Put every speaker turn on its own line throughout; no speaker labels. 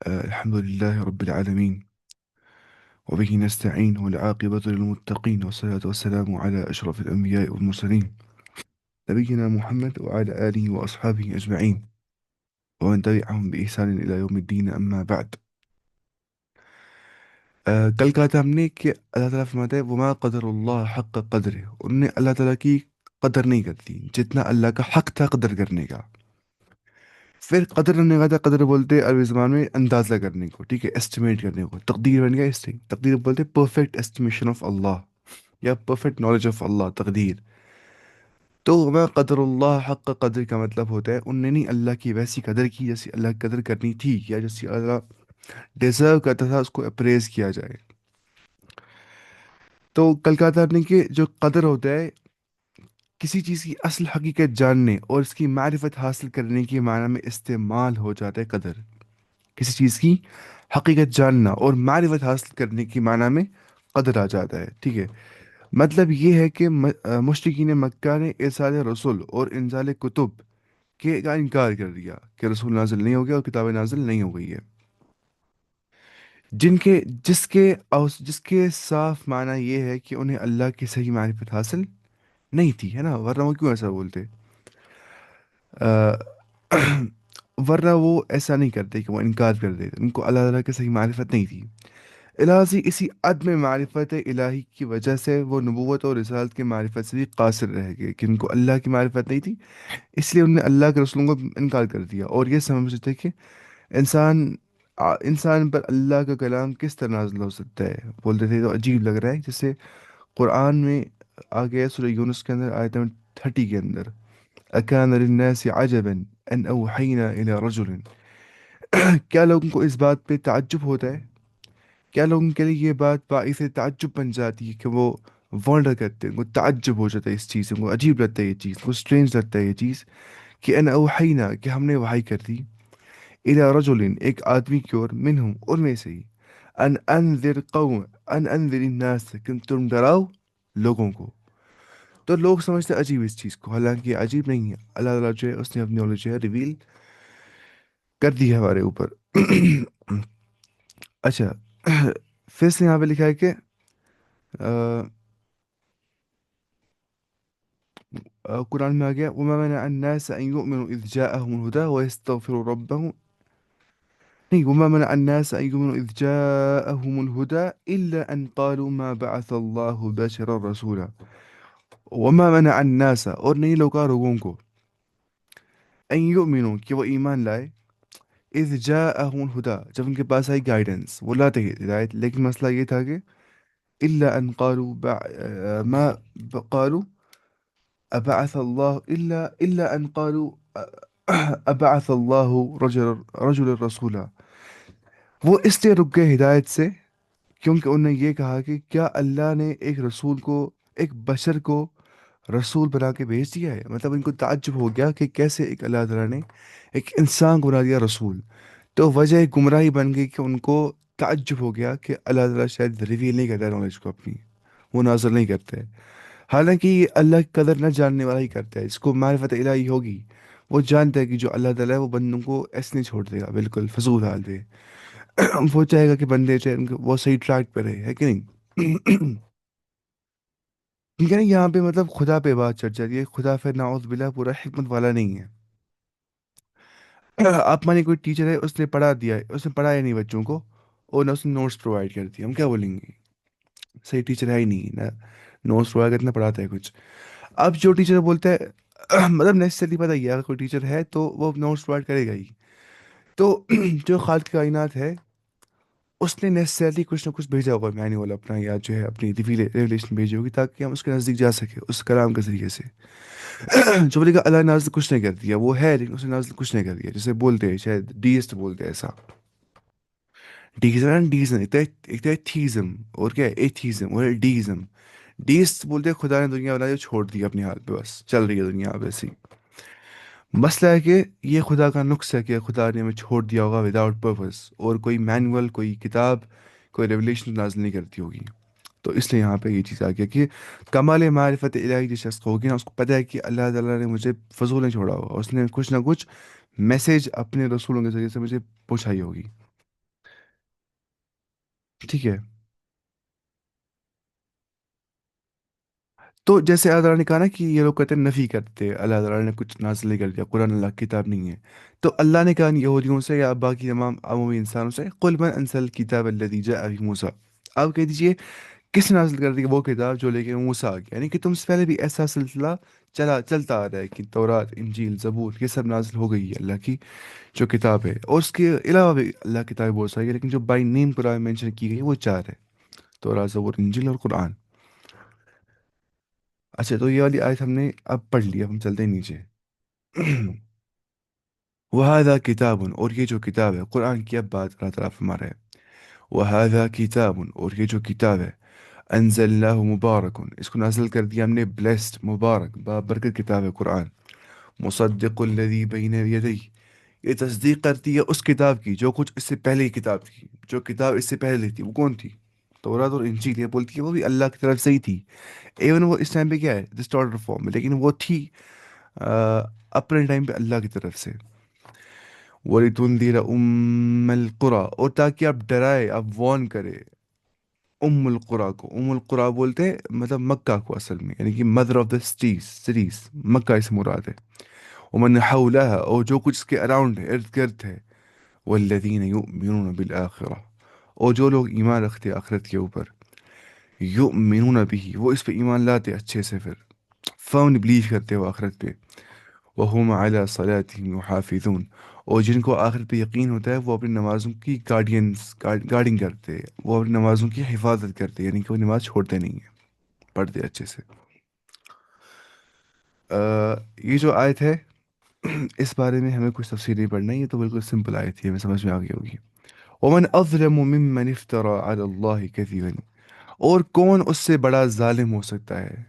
الحمد لله رب العالمين، وبه نستعين، والعاقبة للمتقين، والصلاة والسلام على أشرف الأنبياء والمرسلين، نبينا محمد وعلى آله وأصحابه أجمعين، ومن تبعهم بإحسان إلى يوم الدين، أما بعد. کل کہا تھا ہم نے کہ اللہ تعالیٰ فرماتا ہے وما قدر اللہ حق قدر، انہوں نے اللہ تعالیٰ کی قدر نہیں کرتی جتنا اللہ کا حق تھا قدر کرنے کا. پھر قدر نے کہا تھا، قدر بولتے عربی زبان میں اندازہ کرنے کو، ٹھیک ہے، ایسٹیمیٹ کرنے کو. تقدیر بن گیا اس سے، تقدیر بولتے پرفیکٹ ایسٹیمیشن آف اللہ یا پرفیکٹ نالج آف اللہ، تقدیر. تو وما قدر اللہ حق قدر کا مطلب ہوتا ہے انہوں نے نہیں اللہ کی ویسی قدر کی جیسی اللہ کی قدر کرنی تھی، یا جیسی اللہ ڈیزرو کرتا تھا اس کو اپریز کیا جائے. تو کل کہا تھا آپ نے کہ جو قدر ہوتا ہے کسی چیز کی اصل حقیقت جاننے اور اس کی معرفت حاصل کرنے کے معنی میں استعمال ہو جاتا ہے قدر. کسی چیز کی حقیقت جاننا اور معرفت حاصل کرنے کے معنی میں قدر آ جاتا ہے، ٹھیک ہے. مطلب یہ ہے کہ مشرکین مکہ نے ارسال رسول اور انزال کتب کے کا انکار کر دیا کہ رسول نازل نہیں ہو گیا اور کتابیں نازل نہیں ہو گئی ہے، جن کے جس کے صاف معنی یہ ہے کہ انہیں اللہ کی صحیح معرفت حاصل نہیں تھی، ہے نا. ورنہ وہ کیوں ایسا بولتے؟ آ، ورنہ وہ ایسا نہیں کرتے کہ وہ انکار کر دیتے، ان کو اللہ تعالیٰ کی صحیح معرفت نہیں تھی. الہذی اسی عدم معرفت الہی کی وجہ سے وہ نبوت اور رسالت کی معرفت سے بھی قاصر رہ گئے کہ ان کو اللہ کی معرفت نہیں تھی، اس لیے انہوں نے اللہ کے رسولوں کو انکار کر دیا اور یہ سمجھتے کہ انسان انسان پر اللہ کا کلام کس طرح نازل ہو سکتا ہے. بولتے تھے تو عجیب لگ رہا ہے. جیسے قرآن میں آ گیا سورہ یونس کے اندر آیت نمبر 30 کے اندر، اکان للناس عجبا ان اوحینا الی رجل. کیا لوگوں کو اس بات پہ تعجب ہوتا ہے، کیا لوگوں کے لیے یہ بات باعث تعجب بن جاتی ہے کہ وہ ونڈر کرتے ہیں، ان کو تعجب ہو جاتا ہے اس چیز سے، ان کو عجیب لگتا ہے یہ چیز، ان کو اسٹرینج لگتا ہے یہ چیز کہ ان اوحینا کہ ہم نے وحی کر دی الی رجل ایک آدمی کی اور منہم ان میں سے ہی ان انذر قوم ان انذر الناس کہ تم ڈراؤ لوگوں کو. تو لوگ سمجھتے ہیں عجیب اس چیز کو، حالانکہ یہ عجیب نہیں ہے. اللہ تعالیٰ جو ہے اس نے اپنی نالج جو ہے ریویل کر دی ہے ہمارے اوپر. اچھا، پھر سے یہاں پہ لکھا ہے کہ قرآن میں آ گیا وما منع الناس ان يؤمنوا اذ جاءهم الهدى ويستغفروا ربهم. نہیں، وما منع الناس ان يؤمنوا اذ جاءهم الهدى الا ان قالوا ما بعث الله بشرا رسولا. وما منع الناس اور نہیں روکا لوگوں کو ان يؤمنوا کہ وہ ایمان لائے اذ جاءهم الهدى جب ان کے پاس آئی گائیڈنس، وہ لاتے ہی ہدایت، لیکن مسئلہ یہ تھا کہ الا ان قالوا ما قالوا ابعث الله الا ان قالوا ابعث الله رجل رسولا. وہ اس لیے رک گئے ہدایت سے کیونکہ انہوں نے یہ کہا کہ کیا اللہ نے ایک رسول کو، ایک بشر کو رسول بنا کے بھیج دیا ہے. مطلب ان کو تعجب ہو گیا کہ کیسے ایک اللہ تعالیٰ نے ایک انسان کو بنا دیا رسول. تو وجہ گمراہی بن گئی کہ ان کو تعجب ہو گیا کہ اللہ تعالیٰ شاید ریویل نہیں کرتا نالج کو اپنی، وہ نازل نہیں کرتے. حالانکہ یہ اللہ کی قدر نہ جاننے والا ہی کرتا ہے، اس کو معرفت الہی ہوگی. وہ جانتا ہے کہ جو اللہ تعالیٰ ہے وہ بندوں کو ایسے نہیں چھوڑ دے گا بالکل فضول حال پہ. وہ چاہے گا کہ بندے چاہے وہ صحیح ٹریک پہ رہے، ہے کہ نہیں. ٹھیک ہے نا. یہاں پہ مطلب خدا پہ بات چڑھ جاتی ہے. خدا پھر نعوذ باللہ پورا حکمت والا نہیں ہے. آپ مانے کوئی ٹیچر ہے، اس نے پڑھا دیا ہے، اس نے پڑھایا نہیں بچوں کو اور نہ اس نے نوٹس پرووائڈ کر دی، ہم کیا بولیں گے؟ صحیح ٹیچر ہے ہی نہیں نہ نوٹس پرووائڈ کرنا پڑھاتا ہے کچھ. اب جو ٹیچر بولتا ہے مطلب نیسسری پتہ ہی ہے اگر کوئی ٹیچر ہے تو وہ نوٹس پرووائڈ کرے گا ہی. تو جو خالق کائنات ہے اس نے نیسسرلی کچھ نہ کچھ بھیجا ہوگا مینوال اپنا، یا جو ہے اپنی ریولیشن بھیجی ہوگی تاکہ ہم اس کے نزدیک جا سکیں اس کلام کے ذریعے سے. جو بولے گا اللہ نے نازل کچھ نہیں کر دیا، وہ ہے لیکن اس نے نازل کچھ نہیں کر دیا. جیسے بولتے ہیں شاید ڈیسٹ بولتے ہیں ایسا. ڈیزم ڈیزم ایک تو ہے تھیزم اور کیا ہے ایتھیزم اور ڈیزم. ڈیسٹ بولتے ہیں خدا نے دنیا بنا دی چھوڑ دی اپنی حال پہ، بس چل رہی ہے دنیا اب ایسی. مسئلہ ہے کہ یہ خدا کا نقص ہے کہ خدا نے ہمیں چھوڑ دیا ہوگا وداؤٹ پرپز، اور کوئی مینول، کوئی کتاب، کوئی ریولیشن نازل نہیں کرتی ہوگی. تو اس لیے یہاں پہ یہ چیز آ گیا کہ کمال معرفت الہی جس شخص کو ہوگی نا، اس کو پتہ ہے کہ اللہ تعالیٰ نے مجھے فضول نہیں چھوڑا ہوگا، اس نے کچھ نہ کچھ میسیج اپنے رسولوں کے ذریعے سے مجھے پہنچائی ہوگی. ٹھیک ہے. تو جیسے اللہ تعالیٰ نے کہا نا کہ یہ لوگ کہتے ہیں نفی کرتے ہیں اللہ تعالیٰ نے کچھ نازل نہیں کر دیا، قرآن اللہ کی کتاب نہیں ہے. تو اللہ نے کہا یہودیوں سے یا باقی تمام عمومی انسانوں سے، قل من انزل الکتاب الذی جاء به موسیٰ، آپ کہہ دیجئے کس نے نازل کر دی وہ کتاب جو لے کے موسیٰ آ گیا. یعنی کہ تم سے پہلے بھی ایسا سلسلہ چلتا آ رہا ہے کہ تورات، انجیل، زبور یہ سب نازل ہو گئی ہے اللہ کی جو کتاب ہے. اور اس کے علاوہ بھی اللہ کی کتابیں بہت ساری ہے، لیکن جو بائی نیم قرآن میں مینشن کی گئی ہے وہ چار ہے: تورات، زبور، انجیل اور قرآن. اچھا، تو یہ والی آیت ہم نے اب پڑھ لی، اب ہم چلتے ہیں نیچے. وَهَذَا کتاب، اور یہ جو کتاب ہے قرآن کی اب بات اللہ تعالیٰ فرما رہا ہے. وَهَذَا کتاب، اور یہ جو کتاب ہے، انزلناہ مبارک، اس کو نازل کر دیا ہم نے بلیسڈ، مبارک، بابرکت کتاب ہے قرآن. مصدق الذی بین یدیہ، یہ تصدیق کرتی ہے اس کتاب کی جو کچھ اس سے پہلے کی کتاب تھی. جو کتاب اس سے پہلے تھی وہ کون تھی؟ تورات اور انجیل. یہ بولتی ہے وہ بھی اللہ کی طرف سے ہی تھی. ایون وہ اس ٹائم پہ کیا ہے ڈسٹارٹر فارم میں، لیکن وہ تھی آ، اپنے ٹائم پہ اللہ کی طرف سے. وَلِتُنذِرَ أُمَّ الْقُرَىٰ، اور تاکہ آپ ڈرائے، آپ وارن کرے ام القرا کو. ام القرا بولتے ہیں مطلب مکہ کو اصل میں، یعنی کہ مدر آف دا سٹیز، مکہ اس سے مراد ہے. ومن حولها، اور جو کچھ اس کے اراؤنڈ ہے، ارد گرد ہے. والذین یؤمنون بالآخرہ، اور جو لوگ ایمان رکھتے ہیں آخرت کے اوپر. یؤمنون بھی، وہ اس پہ ایمان لاتے اچھے سے، پھر فرم بلیو کرتے وہ آخرت پہ. وہم علی صلاتہم یحافظون، اور جن کو آخرت پہ یقین ہوتا ہے وہ اپنی نمازوں کی گارڈنگ کرتے ہیں، وہ اپنی نمازوں کی حفاظت کرتے ہیں، یعنی کہ وہ نماز چھوڑتے نہیں ہیں، پڑھتے اچھے سے. یہ جو آیت ہے اس بارے میں ہمیں کچھ تفصیل نہیں پڑھنا ہے، یہ تو بالکل سمپل آیت تھی، ہمیں سمجھ میں آ گئی ہوگی. ومن اظلم ممن افترى علی اللہ کذبا، اور کون اس سے بڑا ظالم ہو سکتا ہے،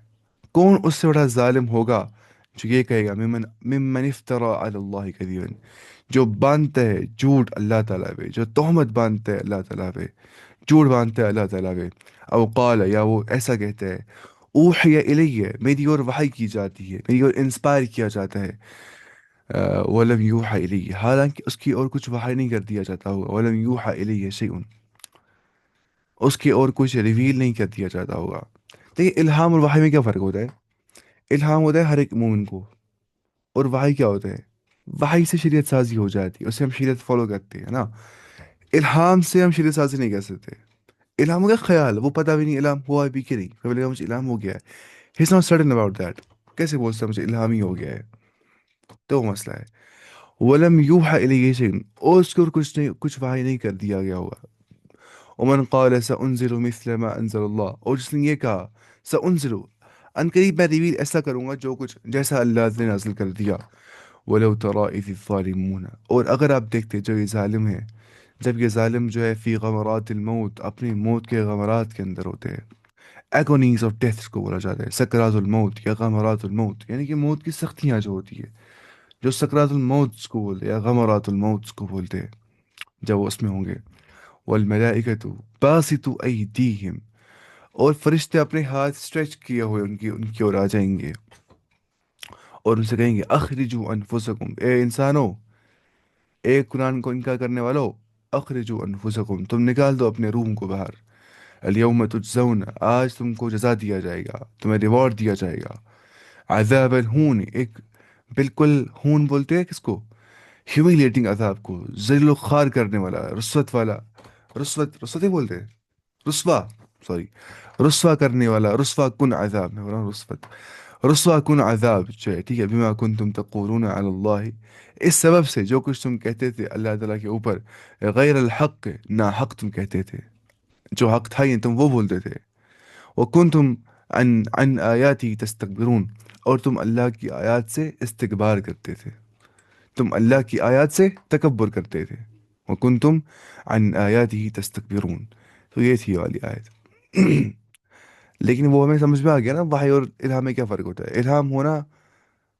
کون اس سے بڑا ظالم ہوگا جو یہ کہے گا ممن افترى علی اللہ کذبا، جو باندھتا ہے جھوٹ اللہ تعالیٰ پہ، جو تہمت باندھتا ہے اللہ تعالیٰ پہ، جھوٹ باندھتا ہے اللہ تعالیٰ پہ. او قال، یا وہ ایسا کہتا ہے، اوحی الیہ، میری اور وحی کی جاتی ہے، میری اور انسپائر کیا جاتا ہے. ولم یوحى الیہ، حالانکہ اس کی اور کچھ وحی نہیں کر دیا جاتا ہوگا. ولم یوحى الیہ شیء، اس کی اور کچھ ریویل نہیں کر دیا جاتا ہوگا. دیکھیے الہام اور وحی میں کیا فرق ہوتا ہے؟ الہام ہوتا ہے ہر ایک مومن کو، اور وحی کیا ہوتا ہے؟ وحی سے شریعت سازی ہو جاتی ہے، اس سے ہم شریعت فالو کرتے ہیں نا. الہام سے ہم شریعت سازی نہیں کر سکتے. الہام ہو گیا خیال، وہ پتہ بھی نہیں الہام ہوا بھی کہ نہیں، پھر بولے گا مجھے الہام ہو گیا ہے، he is not certain about that. کیسے بول سکتا ہے مجھے الہام ہی ہو گیا ہے؟ تو وہ مسئلہ ہے. ولم یوحى الیہ شیء، اور اس کو اور کچھ نہیں، کچھ وحی نہیں کر دیا گیا ہوگا. ومن قال سأنزل مثل ما انزل اللہ، اور جس نے یہ کہا سأنزل، ان قریب میں ریویل ایسا کروں گا جو کچھ جیسا اللہ نے نازل کر دیا. ولو ترى اذ الظالمون، اور اگر آپ دیکھتے جو یہ ظالم ہے، جب یہ ظالم جو ہے فی غمرات الموت، اپنی موت کے غمرات کے اندر ہوتے ہیں. ایگونیز آف ڈیتھ کو بولا جاتا ہے، سکرات الموت یا غمرات الموت، یعنی کہ موت کی سختیاں جو ہوتی ہے، جو سکرات الموت کو بولتے ہیں یا غمرات الموت کو بولتے ہیں، جب وہ اس میں ہوں گے. والملائکۃ باسطوا ایدیہم، اور فرشتے اپنے ہاتھ اسٹریچ کیے ہوئے ان کی اور آ جائیں گے اور ان سے کہیں گے اخرجوا انفسکم، اے انسانو، اے قرآن کو انکار کرنے والو، اخرجوا انفسکم، تم نکال دو اپنے روح کو باہر. الیوم تجزون، آج تم کو جزا دیا جائے گا، تمہیں ریوارڈ دیا جائے گا. عذاب الہون، ایک بالکل ہون بولتے ہیں کس کو؟ ہیومیلیٹنگ عذاب کو، ذلیل و خوار کرنے والا، رسوت والا، رسوت ہی بولتے ہیں، رسوا، سوری، رسوا کرنے والا، رسوا کن عذاب، میں بول رہا ہوں رسوت، رسوا کن عذاب جو ہے، ٹھیک ہے. بما کنتم تقولون علی اللہ، اس سبب سے جو کچھ تم کہتے تھے اللہ تعالیٰ کے اوپر، غیر الحق، نا حق تم کہتے تھے، جو حق تھا یہ تم وہ بولتے تھے. وکنتم عن آیاتی تستکبرون، اور تم اللہ کی آیات سے استکبار کرتے تھے، تم اللہ کی آیات سے تکبر کرتے تھے. وکنتم عن آیاتی تستکبرون. تو یہ تھی یہ والی آیت. لیکن وہ ہمیں سمجھ میں آ گیا نا وحی اور الہام میں کیا فرق ہوتا ہے. الہام ہونا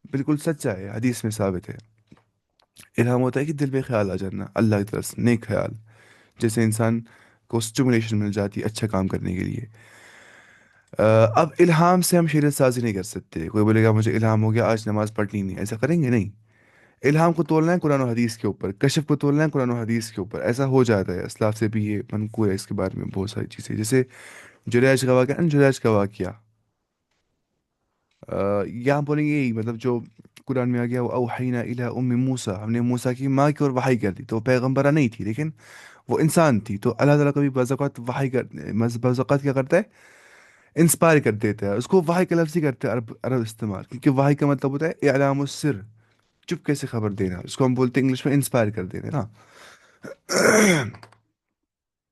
بالکل سچا ہے، حدیث میں ثابت ہے. الہام ہوتا ہے کہ دل میں خیال آ جانا اللہ کی طرف سے، نیک خیال، جیسے انسان کو اسٹیمولیشن مل جاتی ہے اچھا کام کرنے کے لیے. اب الہام سے ہم شریعت سازی نہیں کر سکتے. کوئی بولے گا مجھے الہام ہو گیا آج نماز پڑھنی نہیں، ایسا کریں گے نہیں. الہام کو تولنا ہے قرآن و حدیث کے اوپر، کشف کو تولنا ہے قرآن و حدیث کے اوپر، ایسا ہو جاتا ہے، اسلاف سے بھی یہ منقول ہے اس کے بارے میں بہت ساری چیزیں، جیسے جریج کا واقعہ جریج کا واقعہ، یہاں بولیں گے یہی مطلب جو قرآن میں آ گیا وہ اوحینا الی ام موسیٰ، ہم نے موسیٰ کی ماں کی اور وحی کر دی، تو وہ پیغمبرہ نہیں تھی لیکن وہ انسان تھی، تو اللہ تعالیٰ کبھی بعض اوقات وحی کر، بعض اوقات کیا کرتا ہے، انسپائر کر دیتا ہے اس کو، وحی کا لفظ ہی کرتے ہیں عرب عرب استعمال، کیونکہ وحی کا مطلب ہوتا ہے اعلام السر، چپ کیسے خبر دینا، اس کو ہم بولتے ہیں انگلش میں انسپائر کر دینا نا۔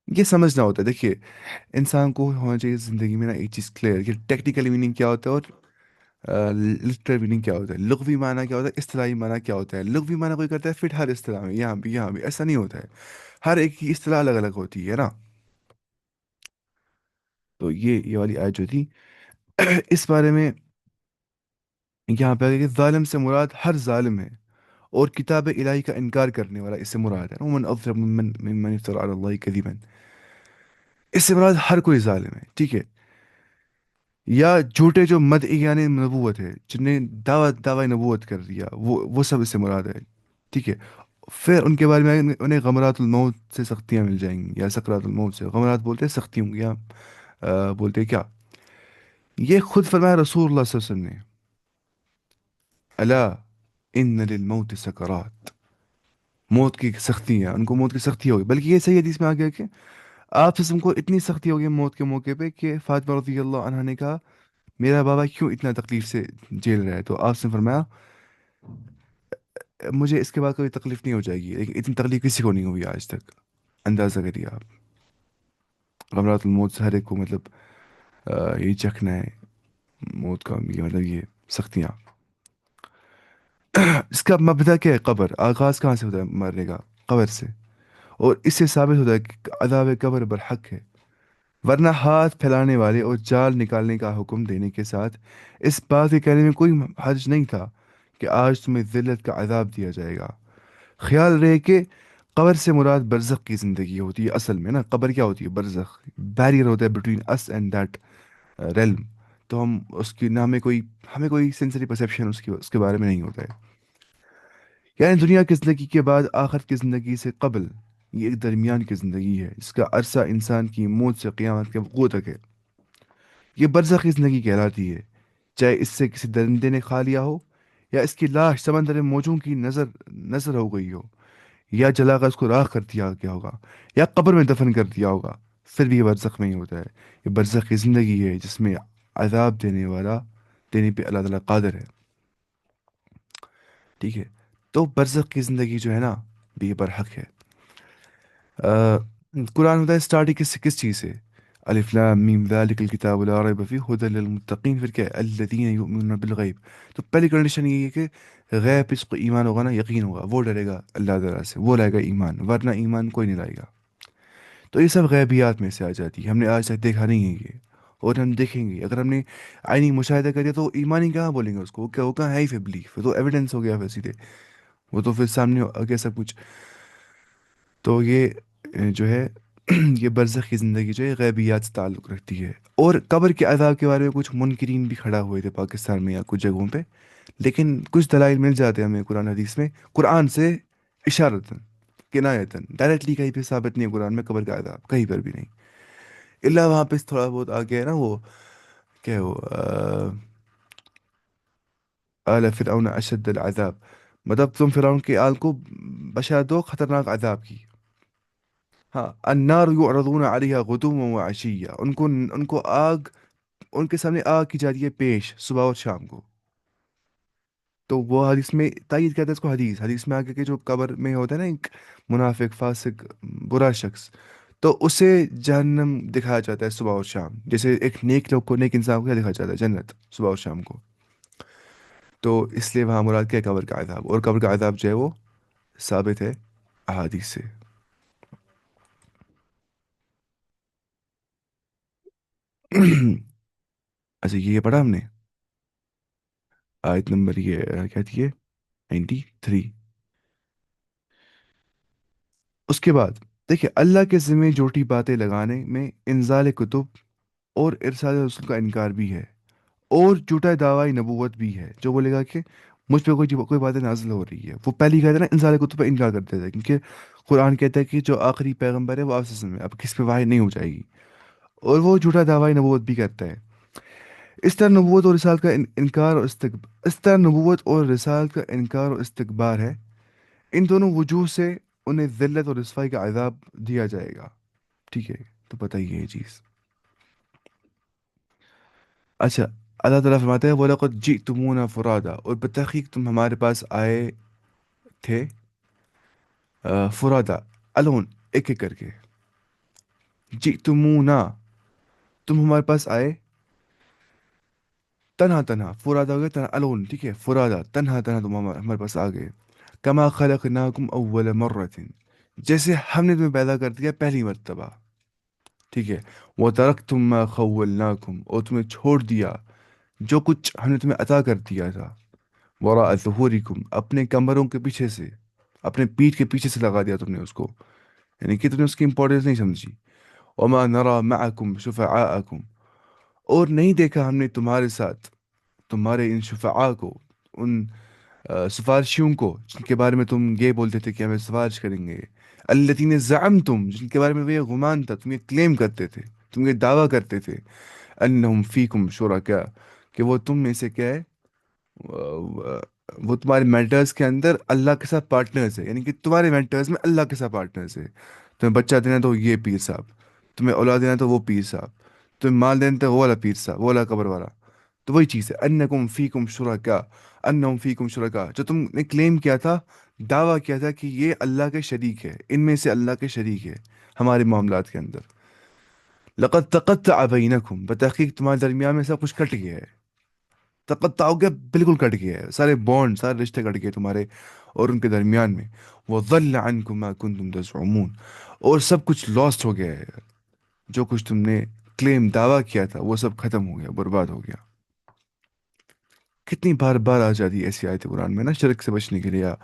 یہ سمجھنا ہوتا ہے، دیکھیے انسان کو ہونا چاہیے زندگی میں نا ایک چیز کلیئر کہ ٹیکنیکل میننگ کیا ہوتا ہے اور لٹرل میننگ کیا ہوتا ہے، لغوی معنی کیا ہوتا ہے، اصطلاحی معنی کیا ہوتا ہے، لغوی معنی کوئی کرتا ہے فٹ ہر اصطلاح میں، یہاں بھی ایسا نہیں ہوتا ہے، ہر ایک کی اصطلاح الگ الگ ہوتی ہے نا۔ تو یہ والی آیت جو تھی اس بارے میں یہاں پہ آگے کہ ظالم سے مراد ہر ظالم ہے، اور کتاب الہی کا انکار کرنے والا اس سے مراد ہے، ومن اظلم ممن افترى على الله كذبا، اس سے مراد ہر کوئی ظالم ہے، ٹھیک ہے، یا جھوٹے جو مدعیان نبوت ہے، جن نے دعوی نبوت کر دیا، وہ سب اس سے مراد ہے، ٹھیک ہے۔ پھر ان کے بارے میں انہیں غمرات الموت سے سختیاں مل جائیں گی، یا سکرات الموت سے، غمرات بولتے ہیں سختیوں کی، یا بولتے ہیں کیا، یہ خود فرمایا رسول اللہ صلی اللہ علیہ وسلم نے، الا ان للموت سکرات، موت کی سختی ہے، ان کو موت کی سختی ہوگی، بلکہ یہ صحیح حدیث میں آ گیا کہ آپ سے کو اتنی سختی ہوگی موت کے موقع پہ کہ فاطمہ رضی اللہ عنہا نے کہا میرا بابا کیوں اتنا تکلیف سے جیل رہا ہے، تو آپ نے فرمایا مجھے اس کے بعد کوئی تکلیف نہیں ہو جائے گی، لیکن اتنی تکلیف کسی کو نہیں ہوئی آج تک، اندازہ کریے آپ، غمرات الموت سے ہر ایک کو مطلب یہ چکھنا ہے موت کا، یہ مطلب یہ سختیاں، اس کا مبدا کیا ہے، قبر، آغاز کہاں سے ہوتا ہے مرنے کا، قبر سے، اور اس سے ثابت ہوتا ہے کہ عذاب قبر برحق ہے، ورنہ ہاتھ پھیلانے والے اور جال نکالنے کا حکم دینے کے ساتھ اس بات کے کہنے میں کوئی حرج نہیں تھا کہ آج تمہیں ذلت کا عذاب دیا جائے گا۔ خیال رہے کہ قبر سے مراد برزخ کی زندگی ہوتی ہے، اصل میں نا قبر کیا ہوتی ہے، برزخ، بیریئر ہوتا ہے بٹوین اس اینڈ دیٹ ریلم، تو ہم اس کی نہ ہمیں کوئی سینسری پرسیپشن اس کے بارے میں نہیں ہوتا ہے، یعنی دنیا کی زندگی کے بعد آخرت کی زندگی سے قبل یہ ایک درمیان کی زندگی ہے جس کا عرصہ انسان کی موت سے قیامت کے وقوع تک ہے، یہ برزخی زندگی کہلاتی ہے، چاہے اس سے کسی درندے نے کھا لیا ہو، یا اس کی لاش سمندر موجوں کی نظر ہو گئی ہو، یا جلا کر اس کو راکھ کر دیا گیا ہوگا، یا قبر میں دفن کر دیا ہوگا، پھر بھی یہ برزخ میں ہی ہوتا ہے، یہ برزخ کی زندگی ہے جس میں عذاب دینے پہ اللہ تعالیٰ قادر ہے، ٹھیک ہے۔ تو برزخ کی زندگی جو ہے نا بھی یہ برحق ہے۔ آ، قرآن ہوتا ہے اسٹارٹ کس چیز سے، الف لام میم ذالک الکتاب لا ریب فیہ ھدی للمتقین، پھر کیا ہے الذین یؤمنون بالغیب، تو پہلی کنڈیشن یہ ہے کہ غیب پہ اس کو ایمان ہوگا نا، یقین ہوگا، وہ ڈرے گا اللہ تعالیٰ سے، وہ لائے گا ایمان، ورنہ ایمان کوئی نہیں لائے گا، تو یہ سب غیبیات میں سے آ جاتی ہے، ہم نے آج تک دیکھا نہیں ہے یہ، اور ہم دیکھیں گے، اگر ہم نے آئینی مشاہدہ کر دیا تو ایمان ہی کہاں بولیں گے اس کو، وہ کہاں ہے ہی پھر بلیف، تو ایویڈنس ہو گیا پھر سیدھے، وہ تو پھر سامنے آ گیا سب کچھ، تو یہ جو ہے یہ برزخ کی زندگی جو ہے غیبیات سے تعلق رکھتی ہے، اور قبر کے عذاب کے بارے میں کچھ منکرین بھی کھڑا ہوئے تھے پاکستان میں یا کچھ جگہوں پہ، لیکن کچھ دلائل مل جاتے ہیں ہمیں قرآن حدیث میں، قرآن سے اشارتاً، کنایتاً، ڈائریکٹلی کہیں پہ ثابت نہیں ہے قرآن میں قبر کا عذاب، کہیں پر بھی نہیں، اللہ وہاں پہ تھوڑا بہت آ گیا ہے نا، وہ کیا ہے وہ آل فرعون اشد العذاب، مطلب تم فرعون کے آل کو بشارت دو خطرناک عذاب کی، ہاں، النار یعرضون علیہا غدوا وعشیا، ان کو آگ، ان کے سامنے آگ کی جاتی ہے پیش صبح اور شام کو، تو وہ حدیث میں تائید کہتا ہے اس کو، حدیث میں آگے کہ جو قبر میں ہوتا ہے نا ایک منافق فاسق برا شخص، تو اسے جہنم دکھایا جاتا ہے صبح اور شام، جیسے ایک نیک لوگ کو، نیک انسان کو کیا دکھایا جاتا ہے، جنت صبح اور شام کو، تو اس لیے وہاں مراد کیا ہے، قبر کا عذاب، اور قبر کا عذاب جو ہے وہ ثابت ہے احادیث سے۔ اچھا یہ پڑھا ہم نے، آیت نمبر یہ کیا تھی یہ 93، اس کے بعد دیکھیں اللہ کے ذمہ جھوٹی باتیں لگانے میں انزال کتب اور ارسال رسول کا انکار بھی ہے، اور جھوٹا دعوی نبوت بھی ہے، جو بولے گا کہ مجھ پہ کوئی باتیں نازل ہو رہی ہے، وہ پہلی کہتے ہیں نا انسان کتب پہ انکار کرتے تھے، کیونکہ قرآن کہتا ہے کہ جو آخری پیغمبر ہے وہ آپ سے میں اب کس پہ وحی نہیں ہو جائے گی، اور وہ جھوٹا دعوی نبوت بھی کرتا ہے۔ اس طرح نبوت اور رسالت کا انکار اور اس طرح نبوت اور رسالت کا انکار اور استکبار ہے، ان دونوں وجوہ سے انہیں ذلت اور رسوائی کا عذاب دیا جائے گا، ٹھیک ہے؟ تو بتائیے یہ چیز۔ اچھا، اللہ تعالیٰ فرماتا ہے وَلَقَدْ جِئْتُمُونَا فُرَادًا، اور بتحقیق تم ہمارے پاس آئے تھے فرادا، الون، ایک ایک کر کے، جئتمونا، تم ہمارے پاس آئے تنہا تنہا، فرادا ہو گیا تنہا، الون، ٹھیک ہے، فرادا تنہا تنہا تم ہمارے پاس آ گئے، کما خلقناکم اول مرت، جیسے ہم نے تمہیں پیدا کر دیا پہلی مرتبہ، ٹھیک ہے، وَتَرَكْتُم مَا خَوَّلْنَاكُمْ، اور تمہیں چھوڑ دیا جو کچھ ہم نے تمہیں عطا کر دیا تھا، وراء ظہورکم، اپنے کمروں کے پیچھے سے، اپنے پیٹھ کے پیچھے سے لگا دیا تم نے اس کو، یعنی کہ تم نے اس کی امپورٹنس نہیں سمجھی۔ وما نرى معكم شفعاءكم، اور نہیں دیکھا ہم نے تمہارے ساتھ تمہارے ان شفعاء کو، ان سفارشیوں کو جن کے بارے میں تم یہ بولتے تھے کہ ہمیں سفارش کریں گے، الذین زعمتم، جن کے بارے میں وہ یہ گمان تھا، تم یہ کلیم کرتے تھے، تم یہ دعویٰ کرتے تھے، انہم فیکم شرکاء، کہ وہ تم میں سے کیا ہے، وہ تمہارے میٹرز کے اندر اللہ کے ساتھ پارٹنرز ہے، یعنی کہ تمہارے میٹرز میں اللہ کے ساتھ پارٹنرز ہے، تمہیں بچہ دینا تو یہ پیر صاحب، تمہیں اولاد دینا تو وہ پیر صاحب، تمہیں مال دینا تو وہ والا پیر صاحب، وہ والا قبر والا، تو وہی چیز ہے انکم فیکم شرکا، انہم فیکم شرکا، جو تم نے کلیم کیا تھا، دعویٰ کیا تھا کہ یہ اللہ کے شریک ہے، ان میں سے اللہ کے شریک ہے ہمارے معاملات کے اندر، لقد تقطع بینکم، بتحقیق تمہارے درمیان میں سب کچھ کٹ گیا ہے، تقطع ہو گیا، بالکل کٹ گیا ہے، سارے بانڈ، سارے رشتے کٹ گئے تمہارے اور ان کے درمیان میں، وضل عنکم ما کنتم تزعمون، اور سب کچھ لاسٹ ہو گیا ہے، جو کچھ تم نے کلیم دعویٰ کیا تھا وہ سب ختم ہو گیا، برباد ہو گیا۔ کتنی بار بار آ جاتی ہے ایسی آیت قرآن میں نا، شرک سے بچنے کے لیے، یا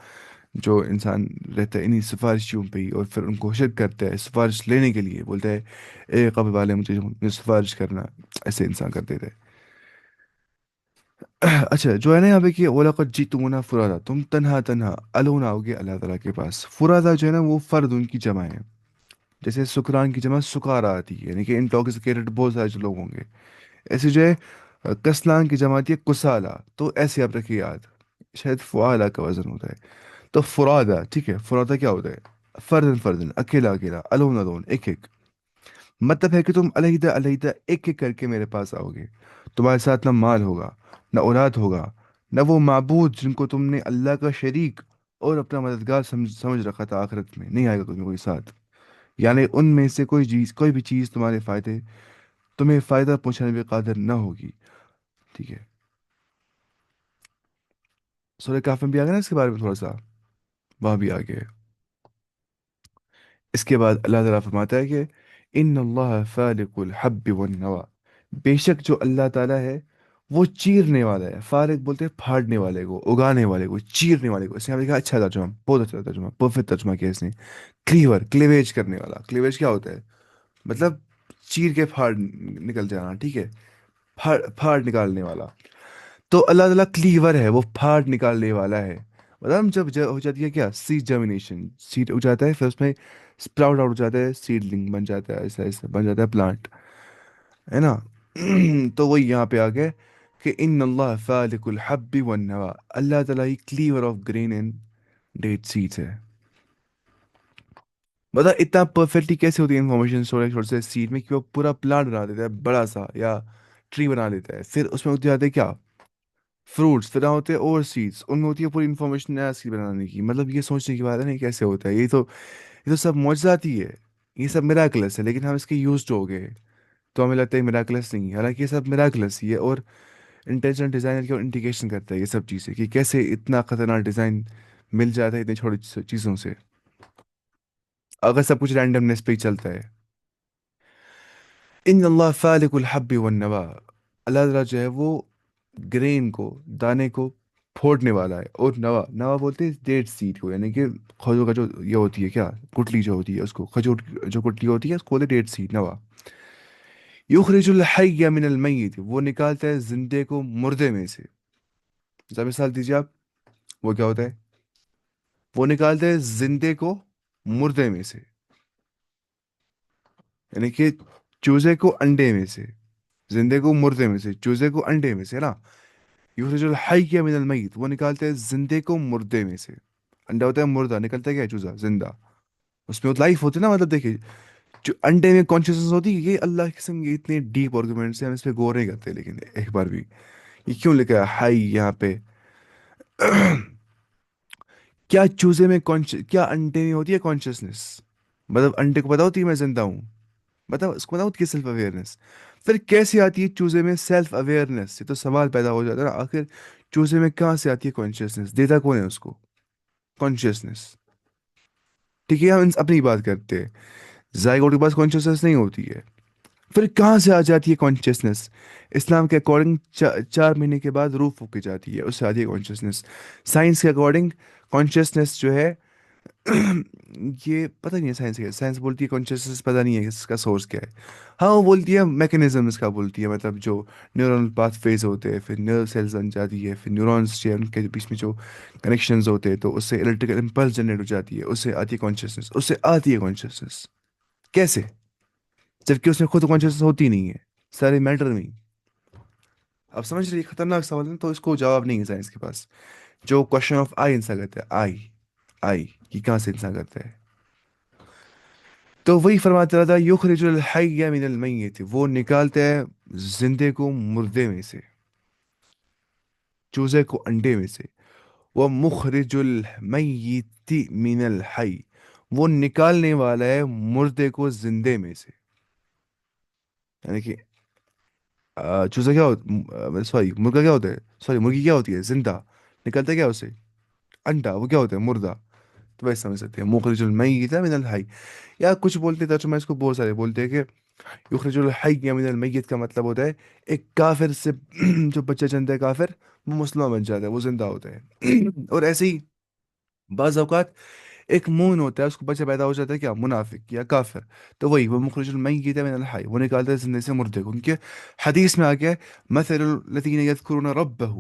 جو انسان رہتا ہے انہیں سفارشیوں پہ ہی اور پھر ان کو شرک کرتا ہے، سفارش لینے کے لیے بولتا ہے اے قبر والے مجھے سفارش کرنا، ایسے انسان کر دیتے ہیں۔ اچھا، جو ہے نا یہاں پہ کہ وَلَقَدْ جِئْتُمُونَا فُرَادًا، تم تنہا تنہا الون آؤ گے اللہ تعالیٰ کے پاس، فرادا جو ہے نا وہ فرد ان کی جمع ہے، جیسے سکران کی جمع سکارا آتی ہے، یعنی کہ انٹاکسیکیٹڈ بہت سارے جو لوگ ہوں گے، ایسے جو ہے کسلان کی جمع آتی ہے کسالہ، تو ایسے آپ رکھیے یاد، شاید فعالہ کا وزن ہوتا ہے، تو فرادا، ٹھیک ہے، فرادا کیا ہوتا ہے، فردن فردن، اکیلا اکیلا، الون الون، ایک ایک، مطلب ہے کہ تم علیحدہ علیحدہ ایک ایک کر کے میرے پاس آؤ گے، تمہارے ساتھ نہ مال ہوگا، نہ اولاد ہوگا، نہ وہ معبود جن کو تم نے اللہ کا شریک اور اپنا مددگار سمجھ رکھا تھا، آخرت میں نہیں آئے گا کوئی ساتھ، یعنی ان میں سے کوئی بھی چیز تمہیں فائدہ پہنچانے پہ قادر نہ ہوگی، ٹھیک ہے؟ سورہ کہف میں بھی آ گیا نا اس کے بارے میں تھوڑا سا، وہاں بھی آگے ہے۔ اس کے بعد اللہ تعالیٰ فرماتا ہے کہ ان اللہ فالق الحب والنوا، بے شک جو اللہ تعالیٰ ہے وہ چیرنے والا ہے، فارق بولتے ہیں پھاڑنے والے کو، اگانے والے کو، چیرنے والے کو، اس نے ہمیں کہا اچھا ترجمہ، بہت اچھا ترجمہ، پرفیکٹ ترجمہ کیا اس نے، کلیویج کرنے والا، کلیویج کیا ہوتا ہے، مطلب چیر کے پھاڑ نکل جانا، ٹھیک ہے، پھاڑ نکالنے والا، تو اللہ تعالیٰ کلیور ہے، وہ پھاڑ نکالنے والا ہے، مطلب جب ہو جاتی ہے کیا سیڈ جرمینیشن، سیڈ ہو جاتا ہے، پھر اس میں اسپراؤٹ آؤٹ ہو جاتا ہے، سیڈلنگ بن جاتا ہے، ایسا ایسا بن جاتا ہے پلانٹ، ہے نا؟ تو وہی یہاں پہ آ گئے کہ ان اللہ فالق الحب والنوا، اللہ تعالیٰ ہی cleaver of grain and date seeds ہے، بتا اتنا پرفیکٹلی کیسے ہوتی ہے انفارمیشن چھوٹے چھوٹے سے سیڈ میں کہ وہ پورا پلانٹ بنا دیتا ہے بڑا سا، یا ٹری بنا دیتا ہے، پھر اس میں ہوتے جاتے ہیں کیا فروٹس، پھر ہوتے ہیں اور سیڈس، ان میں ہوتی ہے پوری انفارمیشن نیا سیڈ بنانے کی، مطلب یہ سوچنے کی بات ہے نہیں کیسے ہوتا ہے، یہ تو سب معجزات ہی ہے، یہ سب میراکلس ہے، لیکن ہم اس کے یوزڈ ہو گئے تو ہمیں لگتا ہے میراکلس نہیں ہے، حالانکہ یہ سب میراکلس ہی ہے، اور انٹینشنل ڈیزائنر کی اور انڈیکیشن کرتا ہے یہ سب چیزیں کہ کیسے اتنا خطرناک ڈیزائن مل جاتا ہے اتنی چھوٹی چیزوں سے، اگر سب کچھ رینڈمنس پہ ہی چلتا ہے۔ ان اللہ فالق الحب والنوا، اللہ تعالیٰ جو ہے وہ گرین کو، دانے کو پھوڑنے والا ہے، اور نوا، نوا بولتے ہیں ڈیٹ سیڈ کو، یعنی کہ کھجور کا جو یہ ہوتی ہے کیا گٹلی جو ہوتی ہے اس کو، کھجور جو گٹلی ہوتی ہے اس کو بولتے ڈیٹ سیڈ، نوا، یخرج الحی من المیت، وہ نکالتا ہے زندے کو مردے میں سے، ذرا مثال دیجیے آپ، وہ کیا ہوتا ہے؟ وہ نکالتے ہیں زندے کو مردے میں سے، یعنی کہ چوزے کو انڈے میں سے، زندے کو مردے میں سے، چوزے کو انڈے میں سے نا. یخرج الحی من المیت، وہ نکالتے ہیں زندے کو مردے میں سے. انڈا ہوتا ہے مردہ، نکلتا ہے کیا؟ چوزا زندہ. اس میں لائف ہوتی ہے نا. مطلب دیکھیے، جو انڈے میں کانشیسنس ہوتی ہے، یہ اللہ کی قسم یہ اتنے ڈیپ آرگومنٹس ہیں، ہم اس پہ غور نہیں کرتے لیکن ایک بار بھی. یہ کیوں لکھا ہے ہائی یہاں پہ؟ کیا چوزے میں کیا انڈے میں ہوتی ہے کانشیسنس؟ مطلب انڈے کو پتا ہوتی ہے میں زندہ ہوں؟ بتاؤ اس کو، پتا ہوتی ہے سیلف اویئرنس؟ پھر کیسے آتی ہے چوزے میں سیلف اویئرنس؟ یہ تو سوال پیدا ہو جاتا ہے نا آخر. چوزے میں کہاں سے آتی ہے کانشیسنس؟ دیتا کون ہے اس کو کانشیسنس؟ ٹھیک ہے، ہم اپنی بات کرتے ہیں. زائگوٹ کے پاس کانشیسنس نہیں ہوتی ہے. پھر کہاں سے آ جاتی ہے کانشیسنس؟ اسلام کے اکارڈنگ 4 مہینے کے بعد روح پھونکی جاتی ہے، اس سے آتی ہے کانشیسنس. سائنس کے اکارڈنگ کانشیسنس جو ہے یہ پتہ نہیں ہے. سائنس کیا ہے؟ سائنس بولتی ہے کانشیسنس پتہ نہیں ہے اس کا سورس کیا ہے. ہاں وہ بولتی ہے میکنزم اس کا بولتی ہے، مطلب جو نیورل پاتھ فیز ہوتے ہیں، پھر نرو سیلز بن جاتی ہے، پھر نیورونس جو ہے ان کے بیچ میں جو کنیکشنز ہوتے ہیں تو اس سے الیکٹریکل امپلس جنریٹ ہو جاتی ہے، اس سے آتی ہے کانشیسنس. اس سے آتی ہے کانشیسنس کیسے؟ جبکہ اس میں خود کانشیسنس ہوتی نہیں ہے، سارے میٹر میں ہی. اب سمجھ رہی خطرناک سوال ہے، تو اس کو جواب نہیں ہے سائنس کے پاس. جو کوشچن آف آئی انسان کرتا ہے، آئی، آئی یہ کہاں سے انسان کرتا ہے؟ تو وہی فرماتا رہا تھا یخرج الحی من المیت، وہ نکالتے ہیں زندے کو مردے میں سے، چوزے کو انڈے میں سے. وہ مخرج المیت من الحی، وہ نکالنے والا ہے مردے کو زندے میں سے. یعنی کہ چوزا کیا ہوتا، سوری مرغا کیا ہوتا ہے، سوری مرغی کیا ہوتی ہے؟ زندہ. نکلتا ہے کیا اسے؟ انڈا. وہ کیا ہوتا ہے؟ مردہ. تو ویسے سمجھ سکتے ہیں مخرج المیت من الحی. یا کچھ بولتے ترجمہ اس کو بہت سارے بولتے ہیں کہ یخرج الحی من المیت کا مطلب ہوتا ہے ایک کافر سے جو بچہ جنتا ہے کافر، وہ مسلمان بن جاتا ہے، وہ زندہ ہوتا ہے. اور ایسے ہی بعض اوقات ایک مومن ہوتا ہے، اس کو بچہ پیدا ہو جاتا ہے کیا؟ منافق یا کافر. تو وہی وہ مخرج المیت من الحی، وہ نکالتا ہے زندے سے مردے کو. کیونکہ حدیث میں آ گیا مثل الذین یذکرون ربہ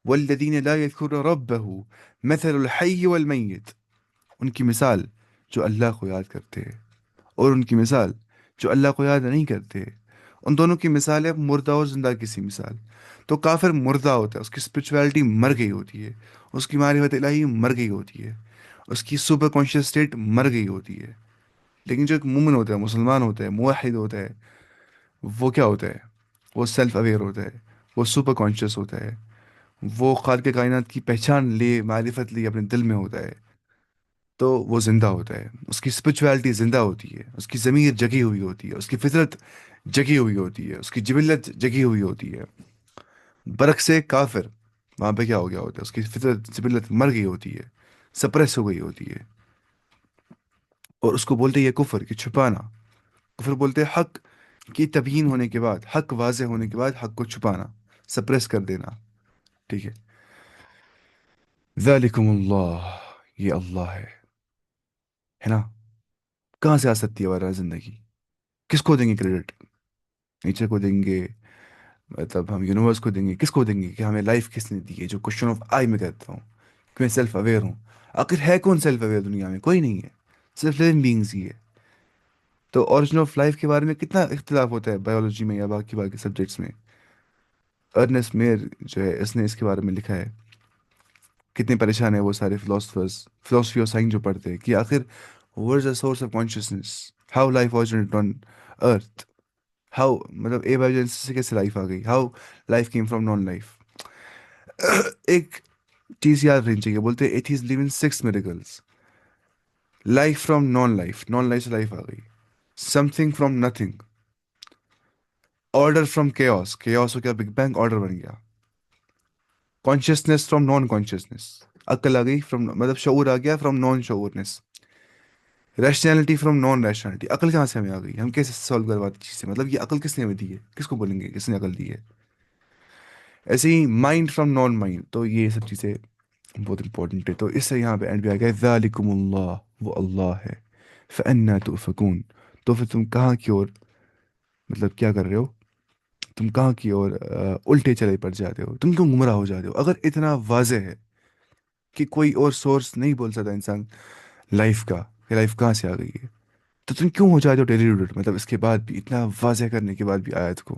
والذین لا یذکرون ربہ مثل الحی والمیت. ان کی مثال جو اللہ کو یاد کرتے ہیں اور ان کی مثال جو اللہ کو یاد نہیں کرتے، ان دونوں کی مثال ہے مردہ اور زندہ کسی مثال. تو کافر مردہ ہوتا ہے، اس کی اسپرچویلٹی مر گئی ہوتی ہے، اس کی معرفت الہی مر گئی ہوتی ہے، اس کی سپر کانشیس اسٹیٹ مر گئی ہوتی ہے. لیکن جو ایک مومن ہوتا ہے، مسلمان ہوتا ہے، موحد ہوتا ہے، وہ کیا ہوتا ہے؟ وہ سیلف اویئر ہوتا ہے، وہ سپر کانشیس ہوتا ہے، وہ خالق کائنات کی پہچان لے، معرفت لی اپنے دل میں ہوتا ہے. تو وہ زندہ ہوتا ہے، اس کی اسپرچویلٹی زندہ ہوتی ہے، اس کی ضمیر جگی ہوئی ہوتی ہے، اس کی فطرت جگی ہوئی ہوتی ہے، اس کی جبلت جگی ہوئی ہوتی ہے. برعکس کافر، وہاں پہ کیا ہو گیا ہوتا ہے؟ اس کی فطرت جبلت مر گئی ہوتی ہے، سپریس ہو گئی ہوتی ہے. اور اس کو بولتے ہیں یہ کفر کہ چھپانا. کفر بولتے ہیں حق کی تبیین ہونے کے بعد، حق واضح ہونے کے بعد حق کو چھپانا، سپریس کر دینا. ٹھیک ہے. ذالکم اللہ، یہ اللہ ہے نا. کہاں سے آ سکتی ہے ہمارا زندگی؟ کس کو دیں گے کریڈٹ؟ نیچر کو دیں گے؟ مطلب ہم یونیورس کو دیں گے؟ کس کو دیں گے کہ ہمیں لائف کس نے دی ہے؟ جو کوشچن آف آئی میں کرتا ہوں کہ میں سیلف اویئر ہوں. آخر ہے کون سیلف اویئر دنیا میں؟ کوئی نہیں ہے، صرف لونگ بینگز ہی ہے. تو اوریجن آف لائف کے بارے میں کتنا اختلاف ہوتا ہے بایولوجی میں یا باقی باقی سبجیکٹس میں. ارنسٹ میئر جو ہے اس نے اس کے بارے میں لکھا ہے. کتنے پریشان ہیں وہ سارے فلاسفرز، فلاسفی اور سائنس جو پڑھتے ہیں کہ آخر what is the source of consciousness, how life originated on earth, how مطلب اے بایوجنس سے کیسے لائف آ گئی، how life came from non life. ایک چیز یاد رہنی چاہیے، بولتے ہیں atheists live in 6 miracles. Life from non life, non life سے لائف آ گئی. Something from nothing, order from chaos, chaos ہو گیا بگ بینگ، آرڈر بن گیا. کانشیسنیس فرام نان کانشیسنیس، عقل آ گئی فرام مطلب شعور آ گیا فرام نان شعورنیس. ریشنلٹی فرام نان ریشنلٹی، عقل کہاں سے ہمیں آ گئی؟ ہم کیسے سالو کرواتے چیزیں؟ مطلب یہ عقل کس نے ہمیں دی ہے؟ کس کو بولیں گے کس نے عقل دی ہے؟ ایسے ہی مائنڈ فرام نان مائنڈ. تو یہ سب چیزیں بہت امپورٹنٹ ہے. تو اس سے یہاں پہ اینڈ پہ آ گیا ذالکم اللہ، وہ اللہ ہے. فَأَنَّا تُؤْفَكُونَ، تو پھر تم کہاں کی اور مطلب کیا کر رہے ہو؟ تم کہاں کی اور الٹے چلے پڑ جاتے ہو؟ تم کیوں گمراہ ہو جاتے ہو اگر اتنا واضح ہے کہ کوئی اور سورس نہیں بول سکتا انسان لائف کا، کہ لائف کہاں سے آ گئی ہے، تو تم کیوں ہو جاتے ہو ڈیلیوٹڈ، مطلب اس کے بعد بھی اتنا واضح کرنے کے بعد بھی آیت کو،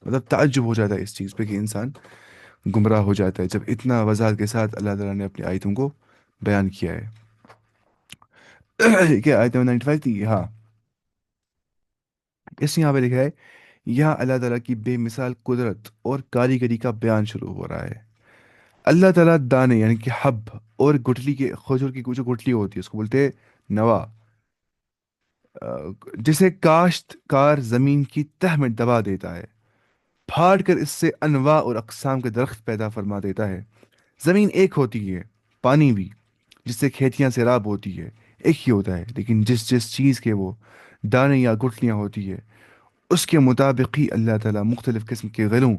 مطلب تعجب ہو جاتا ہے اس چیز پہ کہ انسان گمراہ ہو جاتا ہے جب اتنا وضاحت کے ساتھ اللہ تعالیٰ نے اپنی آیتوں کو بیان کیا ہے۔ کیا آیت نمبر 95 تھی؟ ہاں، اس یہاں پہ لکھا ہے، یہاں اللہ تعالیٰ کی بے مثال قدرت اور کاریگری کا بیان شروع ہو رہا ہے۔ اللہ تعالیٰ دانے یعنی کہ حب اور گٹھلی کے کھجور کی جو گٹھلی ہوتی ہے اس کو بولتے ہیں نوا، آ، جسے کاشت کار زمین کی تہ میں دبا دیتا ہے، پھاڑ کر اس سے انواع اور اقسام کے درخت پیدا فرما دیتا ہے۔ زمین ایک ہوتی ہے، پانی بھی جس سے کھیتیاں سیراب ہوتی ہے ایک ہی ہوتا ہے، لیکن جس جس چیز کے وہ دانے یا گٹھلیاں ہوتی ہے اس کے مطابق ہی اللہ تعالیٰ مختلف قسم کے غلوں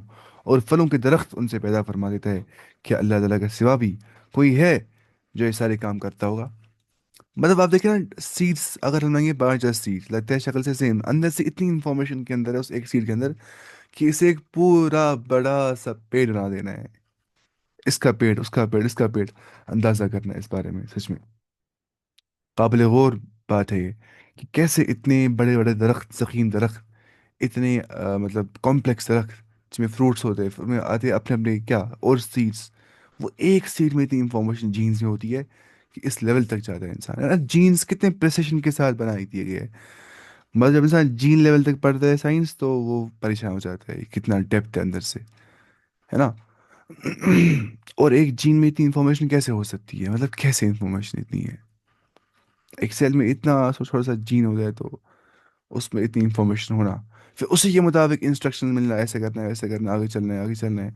اور پھلوں کے درخت ان سے پیدا فرما دیتا ہے۔ کہ اللہ تعالیٰ کے سوا بھی کوئی ہے جو یہ سارے کام کرتا ہوگا؟ مطلب آپ دیکھیں نا، سیڈس اگر ہم لیں گے 5 10 سیڈ لگتا ہے شکل سے سیم، اندر سے اتنی انفارمیشن کے اندر ہے اس ایک سیڈ کے اندر کہ اسے ایک پورا بڑا سا پیڑ بنا دینا ہے، اس کا پیڑ، اس کا پیڑ، اس کا پیڑ، اندازہ کرنا ہے اس بارے میں سچ میں قابل غور بات ہے یہ، کہ کیسے اتنے بڑے بڑے درخت، زخیم درخت، اتنے مطلب کمپلیکس درخت جس میں فروٹس ہوتے ہیں، ان میں آتے ہیں اپنے اپنے کیا اور سیڈس، وہ ایک سیڈ میں اتنی انفارمیشن جینز میں ہوتی ہے کہ اس لیول تک جاتا ہے انسان، جینز کتنے پریسیشن کے ساتھ بنائی دیے گئے ہیں، مطلب جب انسان جین لیول تک پڑھتا ہے سائنس تو وہ پریشان ہو جاتا ہے کتنا ڈیپتھ ہے اندر سے، ہے نا؟ اور ایک جین میں اتنی انفارمیشن کیسے ہو سکتی ہے، مطلب کیسے انفارمیشن اتنی ہے ایک سیل میں، اتنا چھوٹا سا جین ہو جائے تو اس میں اتنی انفارمیشن ہونا، پھر اسی کے مطابق انسٹرکشن ملنا، ایسے کرنا ہے، ویسے کرنا ہے، آگے چلنا ہے، آگے چلنا ہے،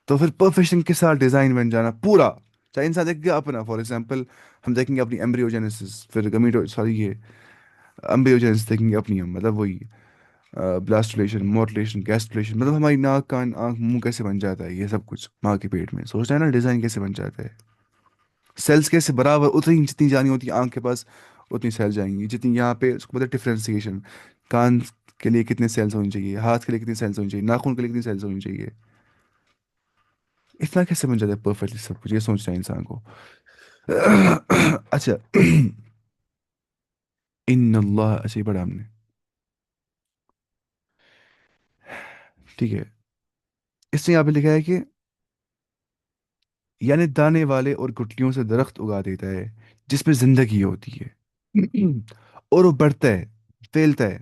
تو پھر پرفیکشن کے ساتھ ڈیزائن بن جانا پورا، چاہے انسان دیکھ گیا اپنا فار ایگزامپل، ہم دیکھیں گے اپنی ایمبریوجینیسس، پھر گمیٹو سوری یہ امبریوجینیسس دیکھیں گے اپنی ہم، مطلب وہی بلاسٹولیشن، موٹلیشن، گیسٹولیشن، مطلب ہماری ناک کان آنکھ منہ کیسے بن جاتا ہے، یہ سب کچھ ماں کے پیٹ میں سوچنا ہے نا، ڈیزائن کیسے بن جاتا ہے، سیلس کیسے برابر اتنی جتنی جانی ہوتی ہے آنکھ کے پاس اتنی سیل جائیں گی، جتنی یہاں پہ اس کو بولتے ہیں ڈفرینسیشن، کان کے لیے کتنے سیلز ہونی چاہیے، ہاتھ کے لیے کتنی سیلز ہونی چاہیے، ناخن کے لیے کتنی سیلز ہونی چاہیے، اتنا کیسے بن جاتا ہے پرفیکٹلی سب کچھ، یہ سوچنا ہے انسان کو۔ اچھا، ان اللہ، اچھا یہ پڑھا ہم نے، ٹھیک ہے، اس نے یہاں پہ لکھا ہے کہ یعنی دانے والے اور گٹلیوں سے درخت اگا دیتا ہے جس میں زندگی ہوتی ہے، اور وہ بڑھتا ہے، پھیلتا ہے،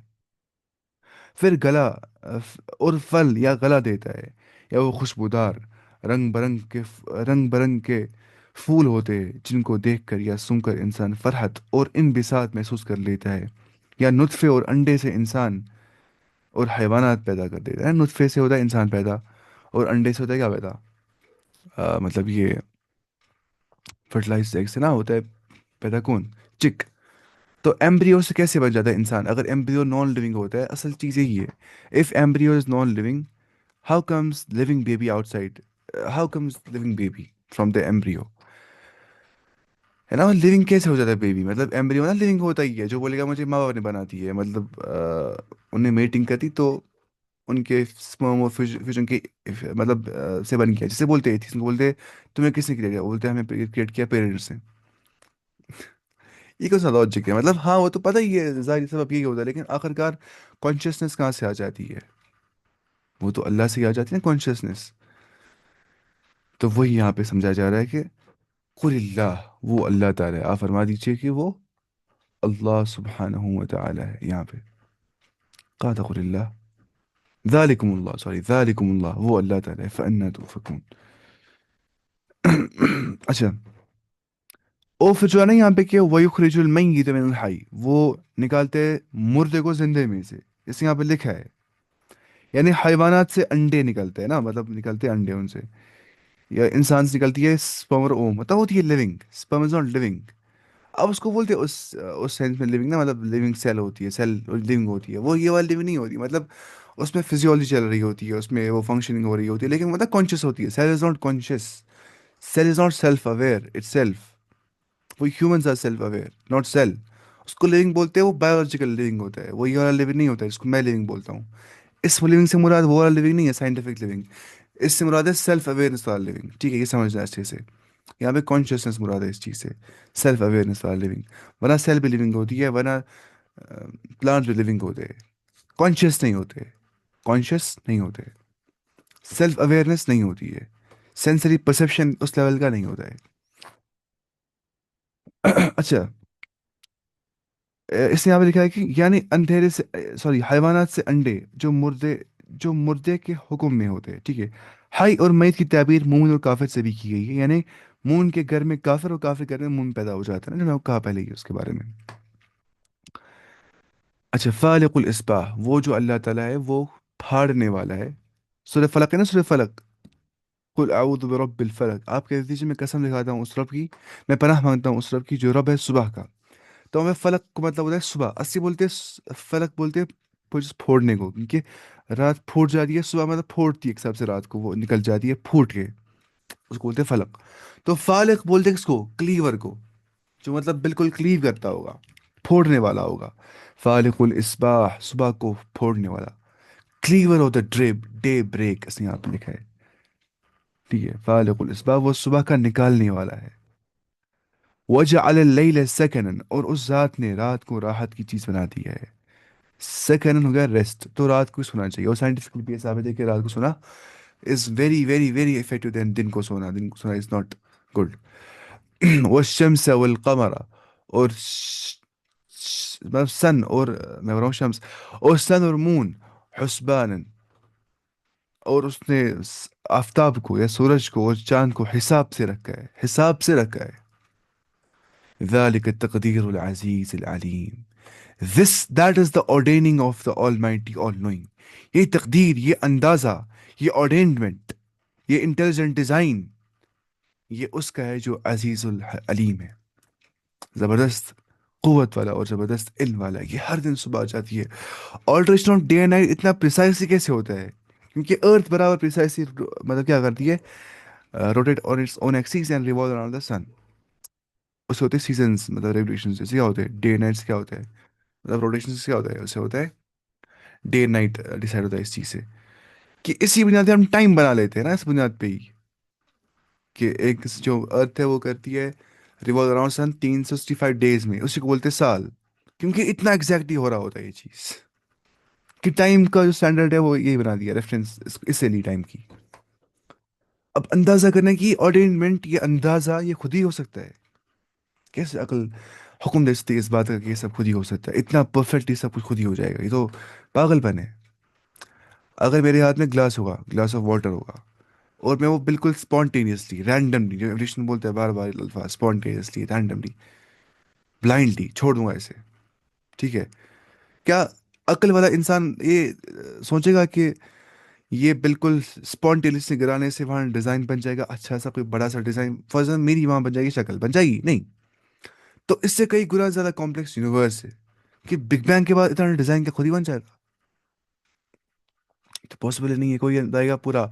پھر اور پھل یا گلا دیتا ہے، یا وہ خوشبودار رنگ برنگ کے پھول ہوتے ہیں جن کو دیکھ کر یا سن کر انسان فرحت اور انبساط محسوس کر لیتا ہے، یا نطفے اور انڈے سے انسان اور حیوانات پیدا کر دیتا ہے، نطفے سے ہوتا ہے انسان پیدا، اور انڈے سے ہوتا ہے کیا پیدا، مطلب یہ فرٹیلائز ایگ سے نہ ہوتا ہے پیدا، کون؟ چک۔ تو ایمبریو سے کیسے بن جاتا ہے انسان اگر ایمبریو نان لیونگ ہوتا ہے؟ اصل چیز یہی ہے، if embryo is non living, how comes living baby out side, how comes living baby from the embryo, ہے نا؟ لیونگ کیسے ہو جاتا ہے بیبی؟ مطلب ایمبریو نا لیونگ ہوتا ہی ہے، جو بولے گا مجھے ماں باپ نے بنا دی ہے، مطلب انہیں میٹنگ کرتی تو ان کے سپرم اور فیوژن کے مطلب سے بن گیا، جسے بولتے ایتھیسم کو بولتے ہیں تمہیں کس نے کریٹ کیا، بولتے ہیں ہمیں کریٹ کیا پیرنٹس نے، یہ کون سا لاجک ہے؟ مطلب ہاں وہ تو پتہ ہی ہے، ظاہر سبب یہی ہوتا ہے، لیکن آخرکار کانشیسنیس کہاں سے آ جاتی ہے؟ وہ تو اللہ سے ہی آ جاتی ہے نا کانشیسنیس، تو وہی یہاں پہ سمجھا جا رہا ہے کہ قل اللہ، وہ اللہ تعالیٰ ہے، آپ فرما دیجئے کہ وہ اللہ سبحانہ و تعالیٰ ہے، یہاں پہ کہا تھا قل اللہ، ذالکم اللہ، سوری ذالکم اللہ، وہ اللہ تعالیٰ ہے، فأنا تؤفکون۔ اچھا، او پھر جو ہے نا یہاں پہ کہ وَيُخْرِجُ الْمَيِّتَ مِنَ الْحَيِّ، وہ نکالتے ہیں مردے کو زندے میں سے، اس یہاں پہ لکھا ہے، یعنی حیوانات سے انڈے نکلتے ہیں نا، مطلب نکلتے ہیں انڈے ان سے، یا انسان سے نکلتی ہے سپرم اور اوم، مطلب ہوتی ہے living, sperm is not living, اب اس کو بولتے ہیں اس سینس میں لیونگ نا، مطلب لیونگ سیل ہوتی ہے، سیل لیونگ ہوتی ہے، وہ یہ والی لیونگ نہیں ہوتی، مطلب اس میں فزیولوجی چل رہی ہوتی ہے، اس میں وہ فنکشننگ ہو رہی ہوتی ہے، لیکن مطلب کانشیس ہوتی ہے، cell is not conscious, cell is not self aware itself, وہ humans are self aware not cell, اس کو لیونگ بولتے ہیں، وہ بایولوجیکل لیونگ ہوتا ہے، وہ یہ والا لیونگ نہیں ہوتا ہے جس کو میں لیونگ بولتا ہوں، اس لیونگ سے مراد وہ والا لیونگ نہیں ہے سائنٹیفک لیونگ، اس سے مراد ہے سیلف اویئرنس والا لیونگ، ٹھیک ہے، یہ سمجھنا ہے اچھے سے، یہاں پہ کانشیسنس مراد ہے اس چیز سے، سیلف اویئرنیس والا لیونگ، ورنہ سیل بھی لیونگ ہوتی ہے، ورنہ پلانٹ بھی لیونگ ہوتے ہیں، کانشیس نہیں ہوتے، کانشیس نہیں ہوتے، سیلف اویئرنیس نہیں ہوتی ہے، سینسری پرسیپشن اس لیول کا نہیں ہوتا ہے۔ اچھا، اس نے یہاں پہ لکھا ہے کہ یعنی اندھیرے سے، سوری، حیوانات سے انڈے جو مردے کے حکم میں ہوتے ہیں، ٹھیک ہے۔ حی اور میت کی تعبیر مومن اور کافر سے بھی کی گئی ہے، یعنی مومن کے گھر میں کافر اور کافر کے گھر میں مومن پیدا ہو جاتا ہے نا، جو میں نے کہا پہلے ہی اس کے بارے میں۔ اچھا، فالق الاصباح، وہ جو اللہ تعالیٰ ہے وہ پھاڑنے والا ہے۔ سورہ فلق ہے نا، سورہ فلق، قل اعوذ برب الفلق، آپ کہتے دیجیے میں قسم دکھاتا ہوں اس رب کی، میں پناہ مانگتا ہوں اس رب کی جو رب ہے صبح کا۔ تو ہمیں فلک کو مطلب ہوتا ہے صبح، اسی بولتے ہیں فلک بولتے ہیں پھوڑنے کو، کیونکہ رات پھوٹ جاتی ہے، صبح مطلب پھوڑتی ہے ایک حساب سے، رات کو وہ نکل جاتی ہے پھوٹ کے، اس کو بولتے ہیں فلک۔ تو فالق بولتے ہیں کس کو؟ کلیور کو، جو مطلب بالکل کلیو کرتا ہوگا، پھوڑنے والا ہوگا۔ فالق الاصباح، صبح کو پھوڑنے والا، cleaver of the day break, اس نے یہاں پہ لکھا ہے، ٹھیک ہے۔ فالق الاصباح، وہ صبح کا نکالنے والا ہے۔ وجعل اللیل سکنا، اور اس ذات نے رات کو راحت کی چیز بنا دی ہے۔ سیکنڈ ہو گیا ریسٹ، تو رات کو سونا چاہیے، اور سائنٹیفکلی بھی یہ ثابت ہے کہ رات کو سونا is very very very effective than دن کو سونا، دن کو سونا از ناٹ گڈ۔ والشمس والقمر، اور مطلب سن اور، میں بول رہا ہوں شمس، اور سن اور مون، حسبان، اور اس نے آفتاب کو یا سورج کو اور چاند کو حساب سے رکھا ہے، حساب سے رکھا ہے۔ ذالک التقدیر العزیز العلیم، that is the ordaining of the Almighty All Knowing، یہ تقدیر، یہ اندازہ، یہ ordainment، یہ انٹیلیجنٹ ڈیزائن، یہ اس کا ہے جو عزیز العلیم ہے، زبردست قوت والا اور زبردست علم والا ہے۔ یہ ہر دن صبح آ جاتی ہے۔ Alteration of day and night اتنا پریسائسلی کیسے ہوتا ہے؟ کیونکہ ارتھ برابر پریسائسلی مطلب کیا کرتی ہے، rotate on its own axis and revolve around the sun, اس سے ہوتے ہیں سیزنس، مطلب ریگولیشن سے کیا ہوتے ہیں، ڈے نائٹ سے کیا ہوتا ہے، مطلب روٹیشن سے کیا ہوتا ہے، اس سے ہوتا ہے ڈے نائٹ ڈیسائڈ ہوتا ہے اس چیز سے، کہ اسی بنیاد پہ ہم ٹائم بنا لیتے ہیں نا، اس بنیاد پہ ہی کہ ایک جو ارتھ ہے وہ کرتی ہے ریوالو اراؤنڈ سن 365 ڈیز میں، اسی کو بولتے ہیں سال، کیونکہ اتنا ایگزیکٹلی ہو رہا ہوتا ہے یہ چیز، کہ ٹائم کا جو اسٹینڈرڈ ہے وہ یہی بنا دیا ریفرنس اس سے لی ٹائم کی۔ اب اندازہ کرنے کی آرڈینمنٹ، یہ اندازہ یہ خود ہی ہو سکتا ہے، کیسے عقل حکم دے سکتی ہے اس بات کا کہ یہ سب خود ہی ہو سکتا ہے، اتنا پرفیکٹلی سب کچھ خود ہی ہو جائے گا؟ یہ تو پاگل پن ہے۔ اگر میرے ہاتھ میں گلاس ہوگا، گلاس آف واٹر ہوگا، اور میں وہ بالکل اسپونٹینیسلی رینڈملی، جو ایولیوشن بولتا ہے بار بار الفاظ، اسپونٹینیسلی رینڈملی بلائنڈلی چھوڑ دوں گا اسے، ٹھیک ہے، کیا عقل والا انسان یہ سوچے گا کہ یہ بالکل اسپونٹینیسلی گرانے سے وہاں ڈیزائن بن جائے گا اچھا سا، کوئی بڑا سا ڈیزائن فار ایگزامپل میری وہاں بن جائے گی، شکل بن جائے گی؟ نہیں۔ تو اس سے کئی گنا زیادہ کمپلیکس یونیورس ہے، کہ بگ بینگ کے بعد اتنا ڈیزائن کا خود ہی بن جائے گا؟ تو پاسبل نہیں ہے، کوئی لائے گا پورا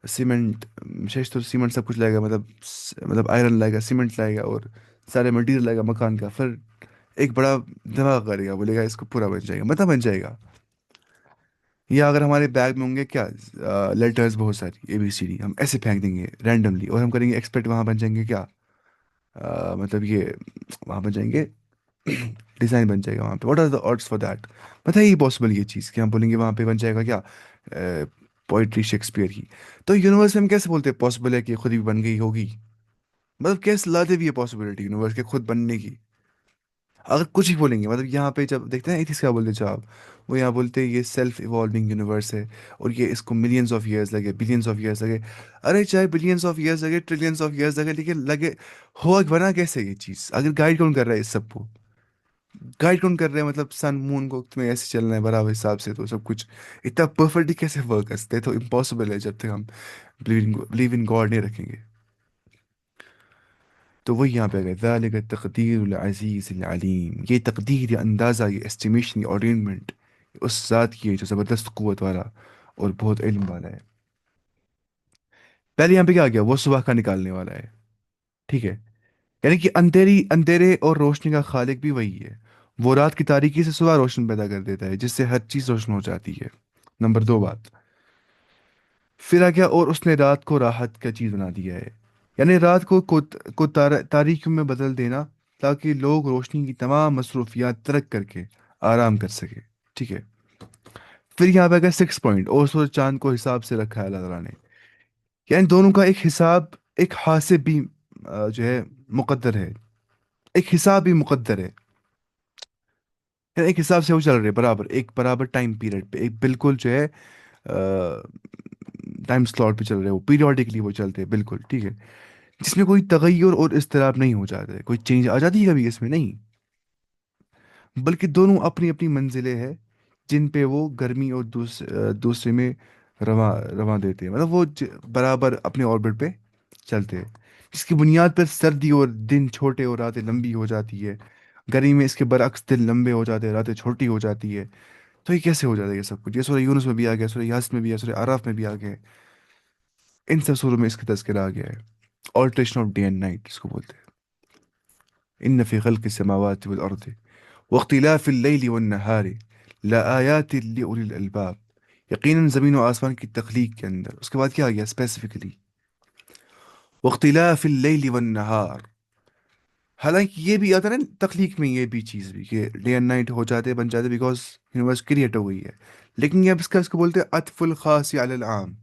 سیمنٹ، شیشتر سیمنٹ سب کچھ لائے گا، مطلب آئرن لائے گا، سیمنٹ لائے گا، اور سارے مٹیریل لائے گا مکان کا، پھر ایک بڑا دماغ کرے گا، بولے گا اس کو پورا بن جائے گا، مطلب بن جائے گا؟ یا اگر ہمارے بیگ میں ہوں گے کیا لیٹرز بہت ساری ABCD، ہم ایسے پھینک دیں گے رینڈملی، اور ہم کریں گے ایکسپیکٹ، وہاں بن جائیں گے کیا، مطلب یہ وہاں بن جائیں گے ڈیزائن بن جائے گا وہاں پہ، what are the arts for that? بتائیے پاسبل یہ چیز کہ ہم بولیں گے وہاں پہ بن جائے گا کیا، پوئٹری شیکسپیئر کی؟ تو یونیورس میں ہم کیسے بولتے ہیں پاسبل ہے کہ خود بھی بن گئی ہوگی؟ مطلب کیسے لاتے بھی یہ پاسبلٹی یونیورس کے خود بننے کی؟ اگر کچھ ہی بولیں گے، مطلب یہاں پہ جب دیکھتے ہیں ایتھیس کیا بولتے ہیں جب وہ یہاں بولتے ہیں یہ سیلف ایوالونگ یونیورس ہے، اور یہ اس کو ملینز آف ایئرس لگے، بلینس آف ایئرس لگے، ارے چاہے بلینس آف ایئرس لگے، ٹریلینس آف ایئرس لگے، لیکن لگے ہوا بنا کیسے یہ چیز؟ اگر گائیڈ کون کر رہا ہے اس سب کو؟ گائیڈ کون کر رہے ہیں؟ مطلب سن مون کو تمہیں ایسے چلنا ہے برابر حساب سے، تو سب کچھ اتنا پرفیکٹلی کیسے ورک کرتے ہیں؟ تو امپاسبل ہے جب تک ہم بلیو ان گاڈ نہیں رکھیں گے۔ تو وہی یہاں پہ گئے، ذالک تقدیر العزیز العلیم، یہ تقدیر، یہ اندازہ، یہ اسٹیمیشن، یہ آرڈینمنٹ اس ذات کی ہے جو زبردست قوت والا اور بہت علم والا ہے۔ پہلے یہاں پہ کیا گیا، وہ صبح کا نکالنے والا ہے، ٹھیک ہے، یعنی کہ اندھیرے اور روشنی کا خالق بھی وہی ہے، وہ رات کی تاریکی سے صبح روشن پیدا کر دیتا ہے، جس سے ہر چیز روشن ہو جاتی ہے۔ نمبر 2 بات، پھر آ گیا اور اس نے رات کو راحت کا چیز بنا دیا ہے، یعنی رات کو تاریکیوں میں بدل دینا، تاکہ لوگ روشنی کی تمام مصروفیات ترک کر کے آرام کر سکے، ٹھیک ہے؟ پھر یہاں پہ اگر 6 پوائنٹ، اور سورج چاند کو حساب سے رکھا ہے اللہ تعالیٰ نے، یعنی دونوں کا ایک حساب، ایک حاسب بھی جو ہے مقدر ہے، ایک حساب بھی مقدر ہے، یعنی ایک حساب سے وہ چل رہے برابر، ایک برابر ٹائم پیریڈ پہ، ایک بالکل جو ہے ٹائم سلاٹ پہ چل رہے، وہ پیریوڈکلی وہ چلتے ہیں بالکل، ٹھیک ہے؟ جس میں کوئی تغیر اور اضطراب نہیں ہو جاتا ہے، کوئی چینج آ جاتی ہے کبھی اس میں نہیں، بلکہ دونوں اپنی اپنی منزلیں ہیں جن پہ وہ گرمی اور دوسرے میں رواں رواں دیتے ہیں، مطلب وہ برابر اپنے آربٹ پہ چلتے ہیں، جس کی بنیاد پر سردی اور دن چھوٹے اور راتیں لمبی ہو جاتی ہے، گرمی میں اس کے برعکس دن لمبے ہو جاتے ہیں، راتیں چھوٹی ہو جاتی ہے۔ تو یہ کیسے ہو جاتا ہے یہ سب کچھ؟ یہ سورہ یونس میں بھی آ گیا، سورہ یاسین میں بھی آ گیا، سورہ آراف میں بھی آ گیا ہے، ان سب سوروں میں اس کا تذکرہ آ گیا ہے، alteration of day and night اس کو بولتے ہیں، ان فی خلق السماوات والارض واختلاف اللیل والنہار لآیات لأولی الالباب، یقیناً زمین و آسمان کی تخلیق کے اندر، اس کے بعد کیا آ گیا اسپیسیفکلی، واختلاف اللیل والنہار، حالانکہ یہ بھی آتا ہے نا تخلیق میں، یہ بھی چیز بھی کہ ڈے اینڈ نائٹ ہو جاتے بن جاتے بیکاز یونیورس کریٹ ہو گئی ہے، لیکن یہ اب اس کو بولتے ہیں عطف الخاص علی العام،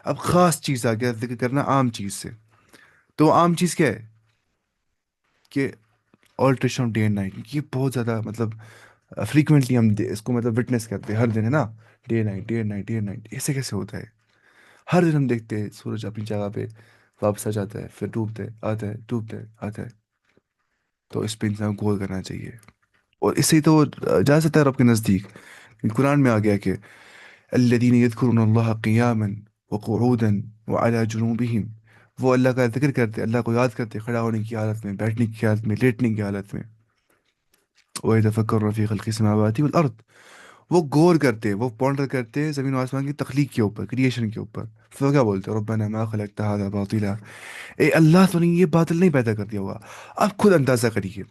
اب خاص چیز آ گیا ذکر کرنا عام چیز سے، تو عام چیز کیا ہے کہ alteration of day and night, یہ بہت زیادہ مطلب فریکوینٹلی ہم اس کو مطلب وٹنس کرتے ہیں ہر دن، ہے نا؟ Day night day night day night, ایسے کیسے ہوتا ہے؟ ہر دن ہم دیکھتے ہیں سورج اپنی جگہ پہ واپس آ جاتا ہے، پھر ڈوبتے آتا ہے، ڈوبتے آتا ہے، تو اس پہ انسان کو غور کرنا چاہیے، اور اس سے تو جا سکتا ہے رب کے نزدیک، قرآن میں آ گیا کہ الذین یذکرون اللہ قیاما وقعودا وعلی جنوبہم، وہ اللہ کا ذکر کرتے، اللہ کو یاد کرتے کھڑا ہونے کی حالت میں، بیٹھنے کی حالت میں، لیٹنے کی حالت میں، وَيَتَفَكَّرُونَ فِي خَلْقِ السَّمَاوَاتِ وَالْأَرْضِ، وہ غور کرتے، وہ پونڈر کرتے زمین و آسمان کی تخلیق کے اوپر، کریشن کے اوپر، پھر وہ کیا بولتے ہیں؟ ربنا ما خلقت هذا باطلا، اے اللہ تو نے یہ باطل نہیں پیدا کر دیا ہوا۔ اب خود اندازہ کریے،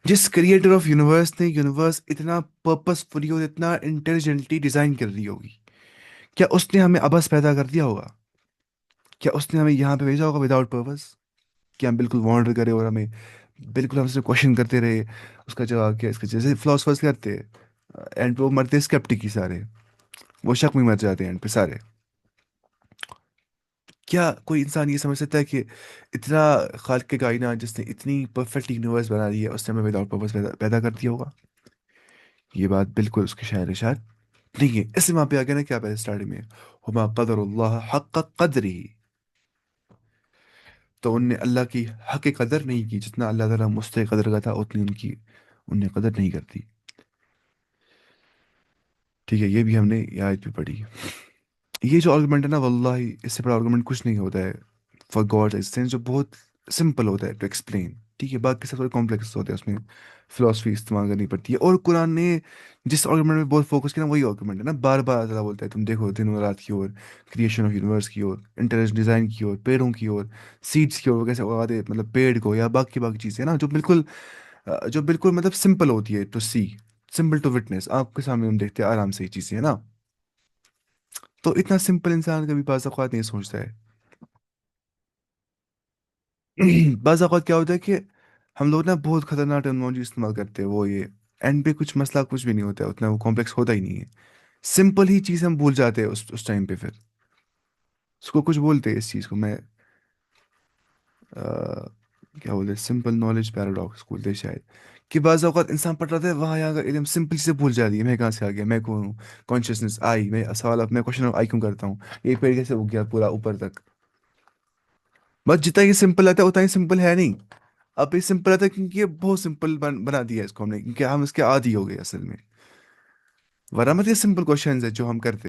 جس کریٹر آف یونیورس نے یونیورس اتنا پرپسفلی اور اتنا انٹیلیجنٹلی ڈیزائن کر دی ہوگی، کیا اس نے ہمیں ابس پیدا کر دیا ہوگا؟ کیا اس نے ہمیں یہاں پہ بھیجا ہوگا وداؤٹ پرپس، کہ ہم بالکل وانڈر کرے اور ہمیں بالکل ہم سے کوشچن کرتے رہے اس کا جواب کیا، اس کا جیسے فلاسفرس کرتے اینڈ پہ وہ مرتے اسکیپٹک ہی سارے، وہ شک میں مر جاتے ہیں اینڈ پہ سارے؟ کیا کوئی انسان یہ سمجھ سکتا ہے کہ اتنا خالق کے کائنات جس نے اتنی پرفیکٹ یونیورس بنا دی ہے، اس نے ہمیں وداؤٹ پرپس پیدا کر دیا ہوگا؟ یہ بات بالکل اس کے شاعر اشار نہیں ہے، اس لیے وہاں پہ آ گیا نا کیا پہلے اسٹارٹنگ میں، ہما قدر اللہ حق قدری، تو ان نے اللہ کی حق قدر نہیں کی، جتنا اللہ تعالیٰ مستحق قدر کا تھا اتنی ان نے قدر نہیں کرتی، ٹھیک ہے؟ یہ بھی ہم نے یہ آیت بھی پڑھی۔ یہ جو آرگومنٹ ہے نا، واللہ اس سے بڑا آرگومنٹ کچھ نہیں ہوتا ہے فار گاڈ ایگزسٹینس، جو بہت سمپل ہوتا ہے ٹو ایکسپلین، ٹھیک ہے؟ باقی سب تھوڑے کمپلیکس ہوتے ہیں، اس میں فلاسفی استعمال کرنی پڑتی ہے، اور قرآن نے جس آرگومنٹ میں بہت فوکس کیا نا، وہی آرگومنٹ ہے نا، بار بار اللہ بولتا ہے تم دیکھو دن و رات کی اور کریشن آف یونیورس کی اور انٹرنیٹ ڈیزائن کی اور پیڑوں کی اور سیڈس کی اور وہ کیسے اگاتے مطلب پیڑ کو، یا باقی باقی چیزیں نا جو بالکل مطلب سمپل ہوتی ہے to see, simple to witness, آپ کے سامنے ہم دیکھتے ہیں آرام سے یہ چیزیں، ہے نا؟ تو اتنا سمپل انسان کبھی بعض اوقات نہیں سوچتا ہے بعض اوقات کیا ہوتا ہے کہ ہم لوگ نا بہت خطرناک ٹیکنالوجی استعمال کرتے ہیں، وہ یہ اینڈ پہ کچھ مسئلہ کچھ بھی نہیں ہوتا ہے، اتنا وہ کمپلیکس ہوتا ہی نہیں ہے، سمپل ہی چیز ہم بھول جاتے ہیں اس ٹائم پہ، پھر اس کو کچھ بولتے ہیں، اس چیز کو میں کیا بولتے ہیں، سمپل نالج پیراڈاکس بولتے ہیں شاید، کہ بعض اوقات انسان پڑھ رہا تھا ہے وہاں یہاں کا علم سمپل سے بھول جاتی ہے، میں کہاں سے آ گیا، میں کون ہوں، کانشیسنس آئی، میں سوال اب میں کوشچن آئی کیوں کرتا ہوں، یہ پیڑ کیسے اگ گیا پورا اوپر تک، بس جتنا یہ سمپل آتا ہے اتنا ہی سمپل ہے نہیں، اب یہ سمپل آتا ہے کیونکہ یہ بہت سمپل بنا دیا ہے اس کو ہم نے، کیونکہ ہم اس کے عادی ہو گئے اصل میں، ورنہ مت یہ سمپل کوشچنز ہے جو ہم کرتے